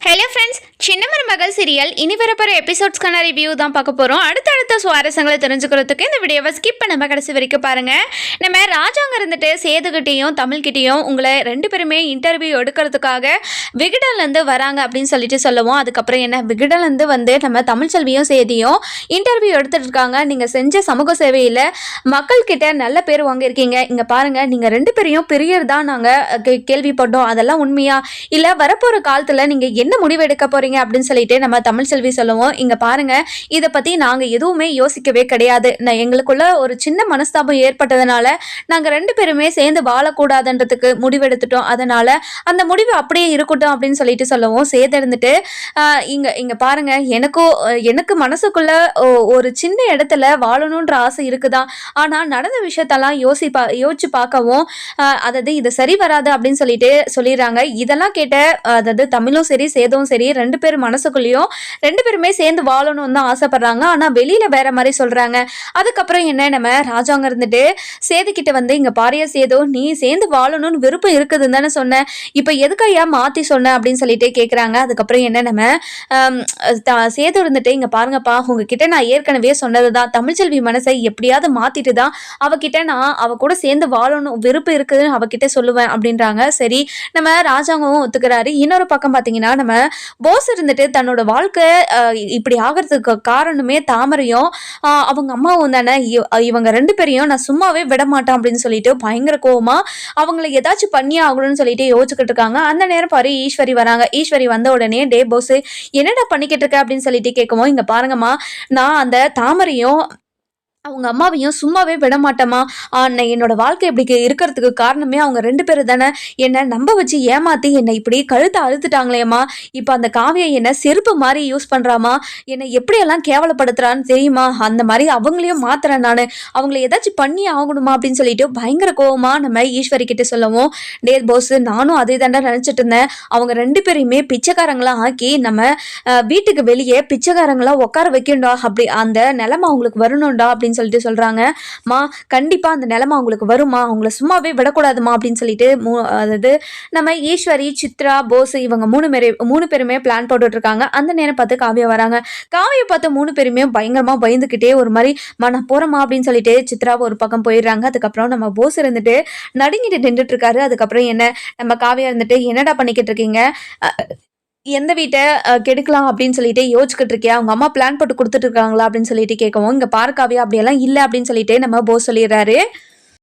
Hello friends, சின்ன மருமகள் serial இனி வரப்போகிற எபிசோட்ஸ்க்கான ரிவ்யூ தான் பார்க்க போகிறோம். அடுத்தடுத்த சுவாரஸ்யங்களை தெரிஞ்சுக்கிறதுக்கு இந்த வீடியோவை ஸ்கிப் பண்ணாம கடைசி வரைக்கும் பாருங்கள். நம்ம ராஜாங்க இருந்துட்டு சேதுகிட்டையும் தமிழ்கிட்டையும் உங்களை ரெண்டு பேருமே இன்டர்வியூ எடுக்கிறதுக்காக விகடன்லேருந்து வராங்க அப்படின்னு சொல்லிட்டு சொல்லுவோம். அதுக்கப்புறம் என்ன, விகடன்லேருந்து வந்து நம்ம தமிழ்ச்செல்வியும் சேதியும் இன்டர்வியூ எடுத்துகிட்டு இருக்காங்க. நீங்கள் செஞ்ச சமூக சேவையில் மக்கள்கிட்ட நல்ல பேர் வாங்கியிருக்கீங்க. இங்கே பாருங்கள், நீங்கள் ரெண்டு பேரையும் பிரியர்தான் நாங்கள் கேள்விப்பட்டோம். அதெல்லாம் உண்மையா இல்லை வரப்போகிற காலத்தில் நீங்கள் என்ன முடிவு எடுக்க போறீங்க அப்படின்னு சொல்லிட்டு நம்ம தமிழ்ச்செல்வி சொல்லுவோம். இங்க பாருங்க, இதை பத்தி நாங்க எதுவுமே யோசிக்கவே கிடையாது. எங்களுக்குள்ள ஒரு சின்ன மனஸ்தாபம் ஏற்பட்டதுனால நாங்க ரெண்டு பேருமே சேர்ந்து வாழக்கூடாதுன்றதுக்கு முடிவெடுத்துட்டோம். அதனால அந்த முடிவு அப்படியே இருக்கட்டும் அப்படின்னு சொல்லிட்டு சொல்லுவோம். சேர்ந்திருந்துட்டு இங்க பாருங்க, எனக்கு மனசுக்குள்ள ஒரு சின்ன இடத்துல வாழணுன்ற ஆசை இருக்குதான். ஆனா நடந்த விஷயத்தெல்லாம் யோசிச்சு பார்க்கவும் அதாவது இது சரி வராது அப்படின்னு சொல்லிட்டு சொல்லிடுறாங்க. இதெல்லாம் கேட்ட அதாவது தமிழும் சரி சேதும் சரி ரெண்டு பேர் மனசுக்குள்ளேயும் ரெண்டு பேருமே சேர்ந்து வாழணும்னு தான் ஆசைப்படுறாங்க. ஆனா வெளியில வேற மாதிரி சொல்றாங்க. அதுக்கப்புறம் என்ன, நம்ம ராஜாங்க இருந்துட்டு சேது கிட்ட வந்து இங்க பாரிய சேது, நீ சேர்ந்து வாழணும்னு விருப்பம் இருக்குதுன்னு தானே சொன்ன, இப்ப எதுக்கையா மாத்தி சொன்ன அப்படின்னு சொல்லிட்டு கேக்குறாங்க. அதுக்கப்புறம் என்ன, நம்ம சேது இருந்துட்டு இங்க பாருங்கப்பா, உங்ககிட்ட நான் ஏற்கனவே சொன்னதுதான், தமிழ்ச்செல்வி மனசை எப்படியாவது மாத்திட்டு தான் அவகிட்ட நான் அவ கூட சேர்ந்து வாழணும் விருப்பம் இருக்குதுன்னு அவகிட்ட சொல்லுவேன் அப்படின்றாங்க. சரி, நம்ம ராஜாங்கவும் ஒத்துக்கிறாரு. இன்னொரு பக்கம் பாத்தீங்கன்னா, நம்ம போஸ் இருந்துட்டு தன்னோட வாழ்க்கை இப்படி ஆகிறதுக்கு காரணமே தாமரையும் அவங்க அம்மாவும் தானே, இவங்க ரெண்டு பேரையும் நான் சும்மாவே விட மாட்டேன் அப்படின்னு சொல்லிட்டு பயங்கர கோவமா அவங்கள ஏதாச்சும் பண்ணியே ஆகணும்னு சொல்லிட்டு யோசிச்சுக்கிட்டு இருக்காங்க. அந்த நேரம் பாரு ஈஸ்வரி வராங்க. ஈஸ்வரி வந்த உடனே, டே போஸ் என்னடா பண்ணிக்கிட்டு இருக்க அப்படின்னு சொல்லிட்டு கேட்கவும், இங்க பாருங்கம்மா, நான் அந்த தாமரையும் அவங்க அம்மாவையும் சும்மாவே விட மாட்டேமா. என்னோட வாழ்க்கை இப்படி இருக்கிறதுக்கு காரணமே அவங்க ரெண்டு பேரும் தானே. என்னை நம்ப வச்சு ஏமாத்தி என்னை இப்படி கழுத்தை அழுத்துட்டாங்களேம்மா. இப்போ அந்த காவியை என்னை செருப்பு மாதிரி யூஸ் பண்ணுறாமா. என்னை எப்படியெல்லாம் கேவலப்படுத்துறான்னு தெரியுமா. அந்த மாதிரி அவங்களையும் மாத்துறேன் நான். அவங்கள ஏதாச்சும் பண்ணி ஆகணுமா அப்படின்னு சொல்லிட்டு பயங்கர கோவமா நம்ம ஈஸ்வரி கிட்ட சொல்லவும், டே போஸ், நானும் அதே தாண்டா நினச்சிட்டு இருந்தேன். அவங்க ரெண்டு பேரையுமே பிச்சைக்காரங்களாம் ஆக்கி நம்ம வீட்டுக்கு வெளியே பிச்சைக்காரங்களா உட்கார வைக்கணும்டா, அப்படி அந்த நிலைமை அவங்களுக்கு வரணும்டா அப்படின்னு சொல்லிட்டு சொல்றாங்க. மா, கண்டிப்பா அந்த நிலைமை அவங்களுக்கு வருமா, அவங்கள சும்மாவே விடக்கூடாதுமா அப்படின்னு சொல்லிட்டு அதாவது நம்ம ஈஸ்வரி, சித்ரா, போஸ் இவங்க மூணு பேருமே பிளான் போட்டுட்டு இருக்காங்க. அந்த நேரம் பார்த்து காவியா வராங்க. காவியை பார்த்து மூணு பேருமே பயங்கரமா பயந்துக்கிட்டே ஒரு மாதிரி நான் போறமா அப்படின்னு சொல்லிட்டு சித்ராவை ஒரு பக்கம் போயிடுறாங்க. அதுக்கப்புறம் நம்ம போஸ் இருந்துட்டு நடுங்கிட்டு நின்றுட்டு இருக்காரு. அதுக்கப்புறம் என்ன, நம்ம காவியா இருந்துட்டு என்னடா பண்ணிக்கிட்டு இருக்கீங்க, எந்த வீட்டை கெடுக்கலாம் அப்படின்னு சொல்லிட்டு யோசிச்சுக்கிட்டு இருக்கியா, அவங்க அம்மா பிளான் போட்டு கொடுத்துட்டு இருக்காங்களா அப்படின்னு சொல்லிட்டு கேட்கவும், இங்க பார்க்காவியா அப்படியெல்லாம் இல்லை அப்படின்னு சொல்லிட்டு நம்ம போஸ் சொல்லிடுறாரு.